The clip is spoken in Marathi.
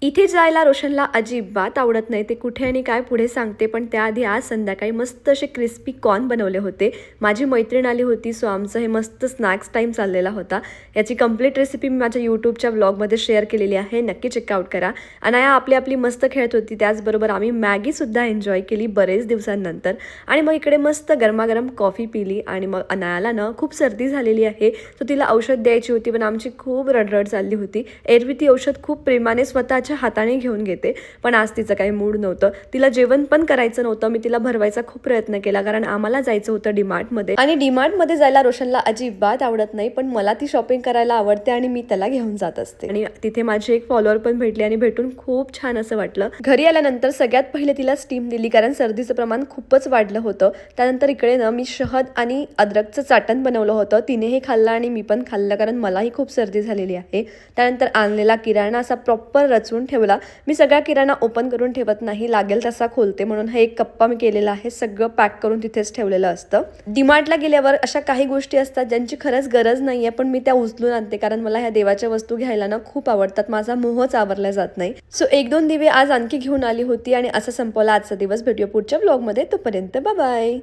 इथे जायला रोशनला अजिबात आवडत नाही. ते कुठे आणि काय पुढे सांगते, पण त्याआधी आज संध्याकाळी मस्त असे क्रिस्पी कॉर्न बनवले होते. माझी मैत्रीण आली होती, सो आमचं हे मस्त स्नॅक्स टाईम चाललेला होता. याची कंप्लीट रेसिपी मी माझ्या यूट्यूबच्या ब्लॉगमध्ये शेअर केलेली आहे, नक्की चेकआउट करा. अनाया आपली आपली मस्त खेळत होती, त्याचबरोबर आम्ही मॅगीसुद्धा एन्जॉय केली बरेच दिवसांनंतर. आणि मग इकडे मस्त गरमागरम कॉफी पिली. आणि मग अनायाला ना खूप सर्दी झालेली आहे, तर तिला औषध द्यायची होती, पण आमची खूप रडरड चालली होती. एरवी ती औषध खूप प्रेमाने स्वतः हाताने घेऊन घेते, पण आज तिचं काही मूड नव्हतं. तिला जेवण पण करायचं नव्हतं. मी तिला भरवायचा खूप प्रयत्न केला, कारण आम्हाला जायचं होतं डीमार्टमध्ये. आणि डीमार्टमध्ये जायला रोशनला अजिबात आवडत नाही, पण मला ती शॉपिंग करायला आवडते आणि मी त्याला घेऊन जात असते. आणि तिथे माझे एक फॉलोअर पण भेटले आणि भेटून खूप छान असं वाटलं. घरी आल्यानंतर सगळ्यात पहिले तिला स्टीम दिली, कारण सर्दीचं प्रमाण खूपच वाढलं होतं. त्यानंतर इकडे ना मी शहद आणि अद्रकचं चाटण बनवलं होतं. तिनेही खाल्लं आणि मी पण खाल्लं, कारण मलाही खूप सर्दी झालेली आहे. त्यानंतर आणलेला किराणा असा प्रॉपर रचून ठेवला. मी सगळा किराणा ओपन करून ठेवत नाही, लागेल तसा खोलते, म्हणून हा एक कप्पा मी केलेला आहे. सगळं पॅक करून तिथेच ठेवलेलं असतं. डीमार्टला गेल्यावर अशा काही गोष्टी असतात ज्यांची खरंच गरज नाहीये, पण मी त्या उचलून आणते, कारण मला ह्या देवाच्या वस्तू घ्यायला ना खूप आवडतात. माझा मोहच आवरला जात नाही. सो 1-2 दिवे आज आणखी घेऊन आली होती आणि असं संपवला आजचा दिवस. भेटूया पुढच्या ब्लॉगमध्ये. तोपर्यंत बाय बाय.